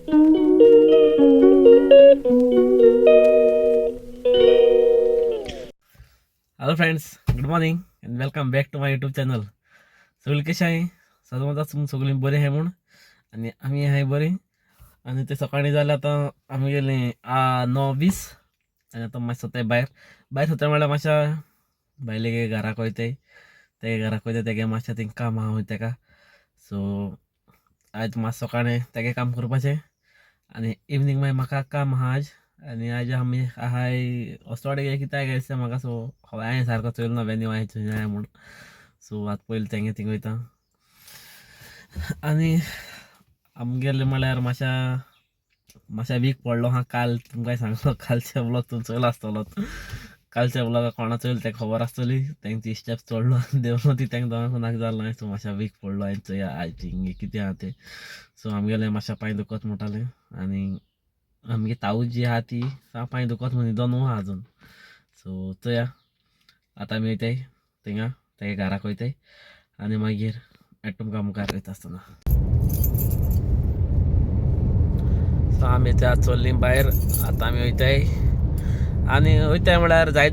Hello friends, good morning and welcome back to my YouTube channel. सगळी कशी आहे? सदामदाच सगळी बरे आहे म्हणून आणि आम्ही आहे बरे. आणि ते सकाळी झालं आता आम्ही गेले 9:20 आणि आता मातशें स्वतः भायर स्वतः म्हळ्यार मातशा भायले गे घराक वयताय ते घराक वयता तेगे मातशें थिंग काम आहा तेका. सो आज मातसो सकाळी तेगे काम करपाचें आणि इवनिंग मागीर म्हाका काम आहा आज. आणि आज आमी आहाय वचोड कित्याक गेले म्हाका. सो हांवें सारको चोयलो ना वेन्यू हांवें थंय म्हूण. सो आतां पयलीं तेंगे थिंग वयता आनी आमगेले म्हळ्यार मातशा वीक पडलो हा. काल तुमकां सांगलो कालच्या ब्लॉग तुमी चोयलो आसतलो. कालच्या ब्लॉगाक कोणा चोयलो तेका खबर आसतली. तेंची स्टेप्स चोडलो देवलो ती तेंका दोगांक नाक जालो हांवें. सो मातशा वीक पडलो हांवें चोया आयज थिंग कितें आहा तें. सो आमगेले मातशा पांय दुखत म्हणटाले आनी आमगे ताऊ जी आहा ती पांय दुखत म्हणून न्हिदो न्हू आहा अजून. सो चोया आतां आमी वयताय थिंगा तेगे घराक वयताय आनी मागीर तुमकां मुखार वयता आसतना. सो आमी त्या चल्लीं भायर आतां आमी वयताय आनी वयताय म्हळ्यार जायत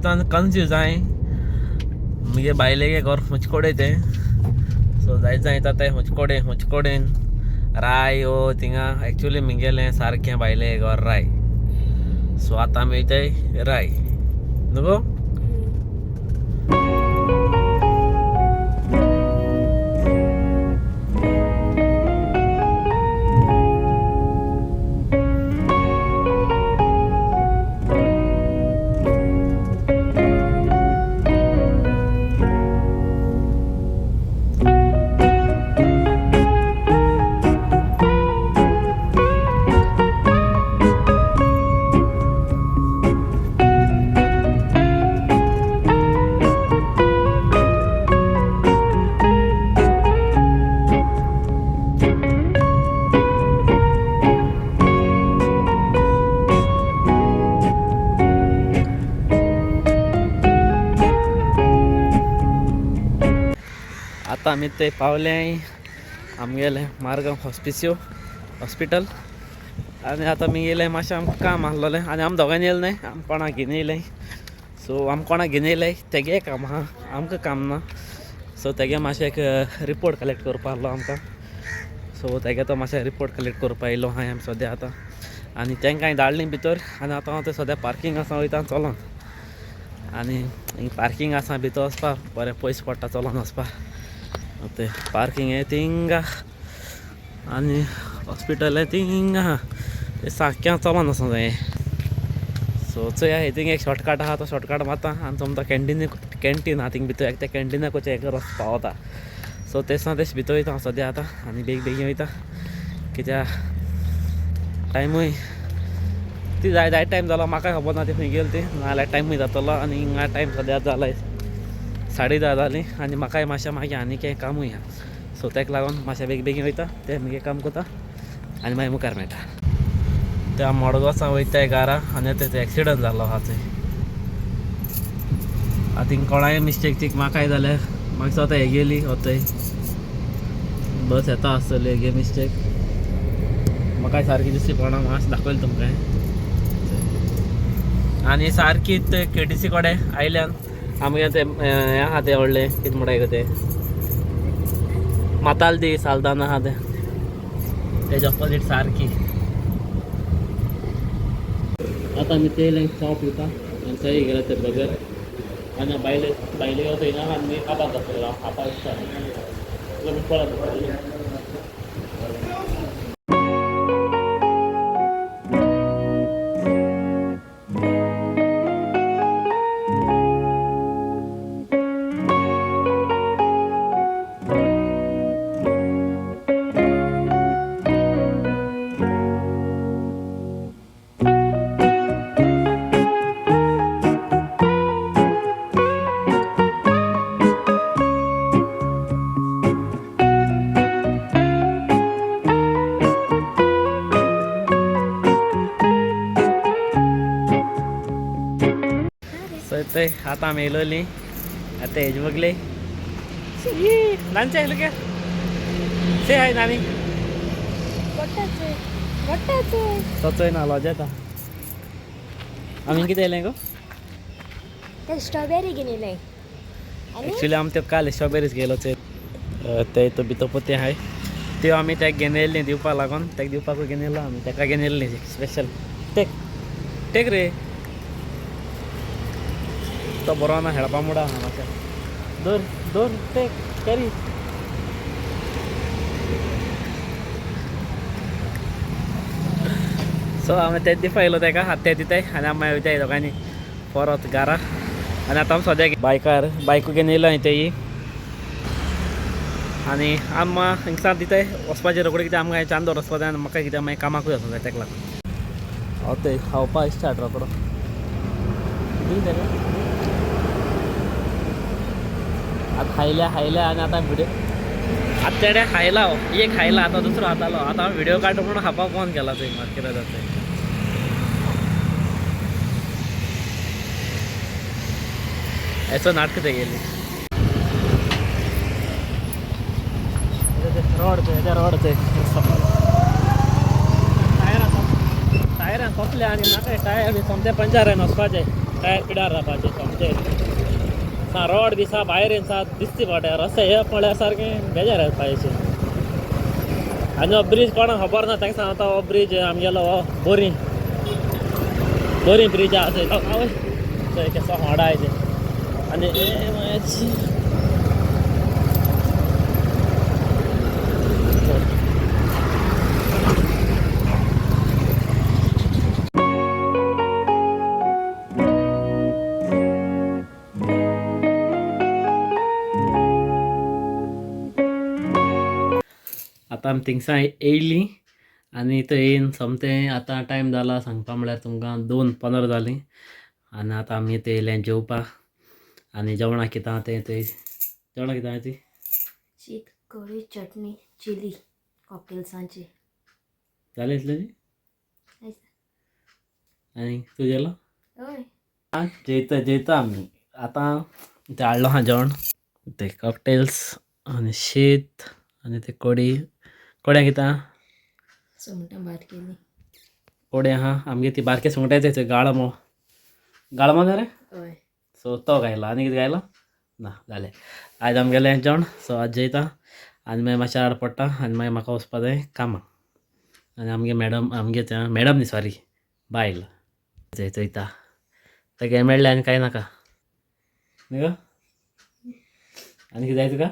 जाण कन्फ्यूज हाय. मुगे बायलेगे घर मुचकोडे तें. सो जायत जाण येता ते मुचकोडेन राय ओ थिंगा. एक्चुली मुगेलें सारकें बायलें घर राय. सो आतां आमी वयताय राय न्हू. आतां आमी थंय पावले आमगेलें मारगांव हॉस्पिटल. आनी आतां आमी येयले मातशें आमकां काम आसलोलें आनी आमी दोगांयनी येयले न्हय, आमी कोणाक घेवन येयले. सो आमी कोणाक घेवन येयले तेगे काम आहा, आमकां काम ना. सो तेगे मातशें एक रिपोर्ट कलेक्ट करपा आसलो आमकां. सो तेगे तो मातशें रिपोर्ट कलेक्ट करपा येयलो आहाय आमी सद्या आतां. आनी तेंकां हांवें धाडलीं भितर आनी आतां हांव थंय सद्या पार्किंग आसा वयता चलोन. आनी पार्किंग आसा भितर वचपा बरें पयस पडटा चलोन वचपा. ते पार्किंग हें थिंगा आनी हॉस्पिटल हें थिंगा आहा. तें सारकें चलोन वचूंक जाय. सो चोया हे थिंग एक शॉर्टकट आहा, तो शॉर्टकट मारता आनी तुमकां कॅन्टीन आहा थिंग भितर. त्या कॅन्टीनाक वचून एक रस्तो पावता. सो तें भितर वयता हांव सद्या आतां आनी बेगीन वयता कित्याक टायमूय ती जाय टायम जालो म्हाकाय खबर ना ती खंय गेली ती. नाजाल्यार टायमूय जातलो आनी हिंगा टायम सद्या जालाय 10:30 जालीं आनी म्हाकाय मातशें मागीर आनी कितें कामूय आहा. सो तेका लागून मातशें बेगीन वयता तें मुगे काम करता आनी मागीर मुखार मेळटा. त्या मडगांवसा वयताय घरा आनी थंय एक्सिडंट जालो आहा थंय. आतां थिंग कोणाय मिस्टेक ती म्हाकाय जाल्यार म्हाका स्वता हे गेली थंय बस येता आसतली हेगे मिस्टेक. म्हाकाय सारकी दिसली पडना. मातशें दाखयलें तुमकां. आनी सारकी ते KTC कडेन आयल्यान आमगे ते हें आहा तें व्हडलें कितें म्हणटाय तें मातालदी सालदान आहा तेच्या ऑपोजीट सारकी. आतां आमी ते येयले चाव पिवता आनी थंय गेले ते बगर आनी बायले थंय ना आनी कापाक दाखयलो हांव खावपा इच्छा पळय. ते आता आम्ही येलोली आता हेज बघले नानचे आहे लोक से आहे नानी सचोय ना लॉज येता आम्ही किती येयलें गो ते स्ट्रॉबेरी घेऊन येयलें एक्चुअली आमी ते काल स्ट्रॉबेरीज गेलो ते तो भितर आहाय त्यो आमी तेका घेवन येयल्लीं दिवपा लागून तेका दिवपाकूय घेवन येयलो आमी तेका घेवन येयल्लीं स्पेशल टेक टेक रे तो बरो ना खेळपा मुडा आहा मातशें दोर दोर टेक कॅरी सो आमी तेच दिवपा येयलो तेका आतां ते दिताय आनी आमी मागीर वयताय दोगांनी परत घरा आनी आतां आमी सद्याक बायकार बायकू घेवन येयलो हांवें तेयी आनी आमकां हिंगसान दिताय वचपाचें रोखडें कित्याक आमकां चांदोर वचपा जाय आनी म्हाका कित्याक मागीर कामाकूय वचूंक जाय तेका लागून हो ते खावपा स्टार्ट रोखडो दी तेका आतां खायल्या आनी आतां व्हिडिओ आतां तेडे खायला एक खायला आतां दुसरो खातालो आतां हांव व्हिडिओ काडटा म्हणून खावपाक फोन केला थंय म्हाका कितें जाता हेचो नाटक ते गेली रोड ते टायरां सोंपले आनी म्हाका टायर बी सोमते पंचारान वचपाचें टायर पिड्यार जावपाचें सोमते सा रोड बी सा भायर सा दिसती पडटा रस्ते हे पळय सारकें बेजार येवपाचें आनी हो ब्रीज कोणाक खबर ना ताका सांगता हो ब्रीज आमगेलो हो बोरी ब्रीज आसा थंय केसो होडाय ते आनी आतां आमी थिंगसा येयलीं आनी थंय येवन सोमतें आतां टायम जाला सांगपा म्हळ्यार तुमकां 2:15 जालीं आनी आतां आमी थंय येयले जेवपाक आनी जेवणाक कितें तें थंय जेवणाक कितें ती शीत कढी चटणी चिली कॉकटेल्सांची जालें इतलें आनी तूं जेलो हय जेयता आमी आतां तें हाडलो आहा जेवण ते कॉकटेल्स आनी शीत आनी ते कोड्यां कितें सुंगटां भात केली कोडे आहा आमगे ती बारके सुंगटां गाळमो ना रे हय सो तो घायलो आनी कितें घायलो ना जालें आयज आमगेलें जेवण सो आज जेयता आनी मागीर मातशें आड पडटा आनी मागीर म्हाका वचपा जाय कामाक आनी आमगे मॅडम न्ही सॉरी बायल चयता तेगे हें मेळ्ळें आनी कांय नाका न्ही गो आनी कितें जाय तुका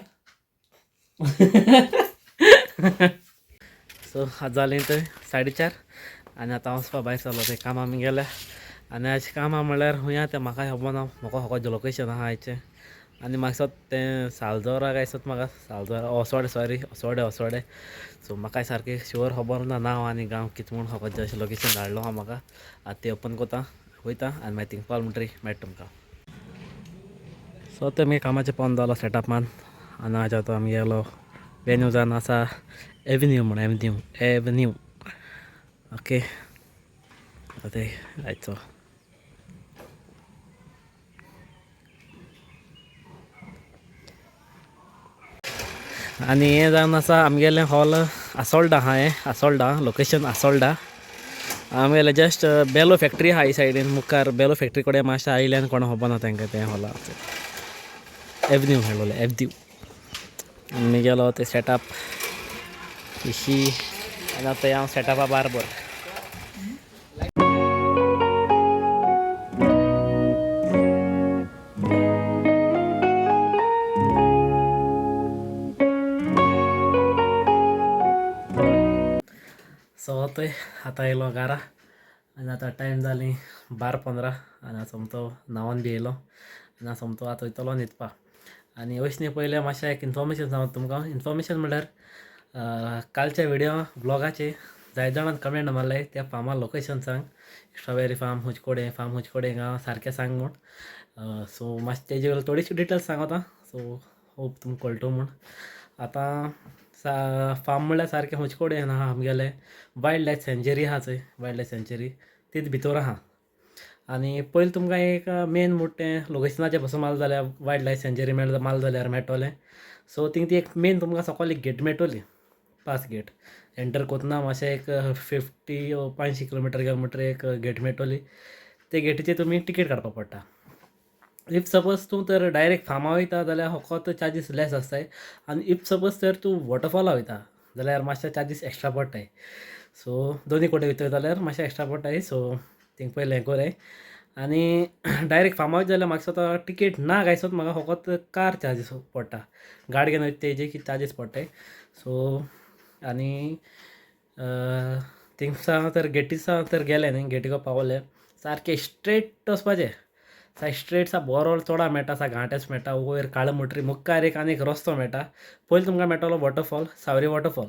सो आज जालीं थंय 4:30 आनी आतां वचपा भायर सरलो थंय कामां आमी गेल्या आनी आज कामां म्हळ्यार हुंया तें म्हाका खबर ना म्हाका खबर लोकेशन आहा आयचें आनी म्हाका तें सालजोरा काय म्हाका सालजोरा oswode सो म्हाका सारकें शुअर खबर ना नांव आनी गांव कितें म्हूण खबर जशें लोकेशन धाडलो आहा म्हाका आतां तें ओपन कोता वयता आनी मागीर थिंग पावल म्हणटरी मेळटा तुमकां सो ते मागीर कामाचें पोंद जालो सेटअपान आनी आज आतां आमी गेलो वेन्यू जावन आसा एवन्यू ओके ते आयचो आनी हें जावन आसा आमगेलें हॉल आसोल्डा आहा आसोल्डा लोकेशन आसोल्डा आमगेलें जस्ट बेलो फॅक्ट्री आहा ही सायडीन मुखार बेलो फॅक्ट्री कडेन मातशें आयल्यान कोणा खबर ना तांकां तें हॉलाचें एवन्यू मेळ्ळोलें एवन्यू आमी गेलो ते सेटअप इशी आनी आतां हांव सेटअपा बारबर सो थंय आतां येयलो घरा आनी आतां टायम जालीं 12:15 आनी हांव सोमतो न्हांवोन बी येयलो आनी हांव सोमतो आतां वयतलो न्हिदपाक आनी वयचे पयलें मातशें एक इनफॉर्मेशन सांगता तुमकां इनफॉर्मेशन म्हळ्यार कालच्या व्हिडिओ ब्लॉगाचेर जाय जाणांन कमेंट मारलें त्या फार्मा लोकेशन सांग स्ट्रॉबेरी फार्म हुचकोडे गांव सारकें सांग म्हूण सो मातशें तेजे वयल्यान थोडीशी डिटेल्स सांगता सो होप तुमकां कळटो म्हूण आतां फार्म म्हळ्यार सारकें हुचकोडेन आहा आमगेलें वायल्ड लायफ सँच्युरी आहा थंय वायल्ड लायफ सँच्युरी तीच भितर आहा आनी पयलीं तुमकां एक मेन मोठें लोकेशनाचेर पासून मारलें जाल्यार वायल्ड लायफ सँच्युरी मारलें जाल्यार मेळटोलें सो थिंग ती एक मेन तुमकां सकयल एक गेट मेळटली पास गेट एंटर कोतना मातशें एक 50 किलोमिटर एक गेट मेळटली. ते गेटीचेर तुमी टिकेट काडपाक पडटा. इफ सपोज तूं तर डायरेक्ट फार्मा वयता जाल्यार फकत चार्जीस लेस आसताय. आनी इफ सपोज तर तूं वॉटरफॉला वयता जाल्यार मातशे चार्जीस एक्स्ट्रा पडटाय. सो दोनी कडेन वयता जाल्यार मातशें एक्स्ट्रा पडटाय. सो थिंग पयलें हें कोराय. आनी डायरेक्ट फार्मा वयता जाल्यार म्हाका स्वता टिकेट ना गायसोत म्हाका फकत कार चार्जीस पडटा. गाडी घेवन वयता तेजे कितें चार्जीस पडटाय. सो आनी थिंगसा तर गेटीसा तर गेले न्ही, गेटीको पावले सारकें स्ट्रेट वचपाचें. स्ट्रेट सा बरो चोडा मेळटा, सा घांटेस मेळटा, वयर काळो म्हणटरी मुखार एक आनी एक रस्तो मेळटा. पयलीं तुमकां मेळटलो वॉटरफॉल, सावरी वॉटरफॉल.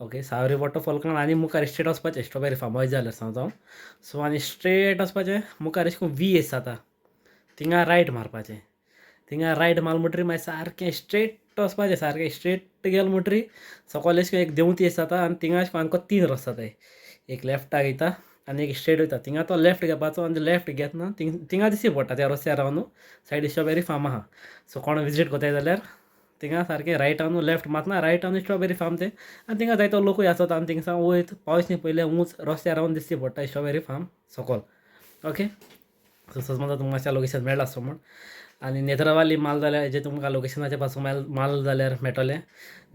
ओके, सावरी वॉटरफॉल काण आनी मुखार स्ट्रेट वचपाचें स्ट्रॉबेरी फार्म वयता जाल्यार सांगता हांव. सो आनी स्ट्रेट वचपाचें मुखार अशें करून व्ही जाता, थिंगा रायट मारपाचें. थिंगा रायट मारल म्हणटरी मागीर सारकें स्ट्रेट वचपाचें. सारकें स्ट्रेट गेलें म्हणटरी सकयल अशें करून एक देंवती जाता आनी थिंगा अशें करून आमकां 3 रस्तो जाताय. एक लेफ्टाक वयता आनी एक स्ट्रेट वयता. थिंगा तो लेफ्ट घेवपाचो आनी लेफ्ट घेतना थिंगा दिसची पडटा त्या रस्त्यार रावन सायडी स्ट्रॉबेरी फार्म आहा. सो कोण विजीट कोताय जाल्यार थिंगा सारकें रायटान लेफ्ट मारतना रायटान स्ट्रॉबेरी फार्म तें. आनी थिंगा जायतो लोकूय आसता आनी थिंगसा वयर पावच न्ही पयलें उंच रस्त्यार रावन दिसची पडटा स्ट्रॉबेरी फार्म सकयल. ओके, सो समजा तुमकां मातशें लोकेशन मेळ्ळा आसता म्हूण. आनी नेत्रावाली माल जाल्यार हेजें तुमकां लोकेशनाचेर पासून माल जाल्यार मेळटलें.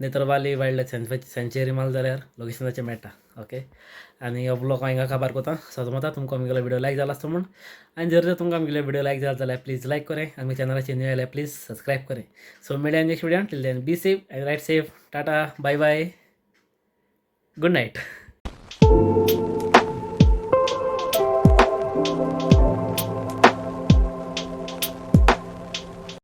नेत्रावाली वायल्ड लायफ सँच्युरी माल जाल्यार लोकेशनाचेर मेळटा. ओके, आनी हो ब्लॉग हांव हिंगा काबार कोता. समजा तुमकां आमगेलो व्हिडिओ लायक जालो आसता म्हूण. आनी जर तुमकां आमगेलो व्हिडिओ लायक जालो जाल्यार प्लीज लायक करें आनी चॅनलाचेर न्यू आयल्यार प्लीज सबस्क्रायब करें. सो मेळया next video. Till then be safe and right safe. टाटा, बाय बाय, गुड नायट.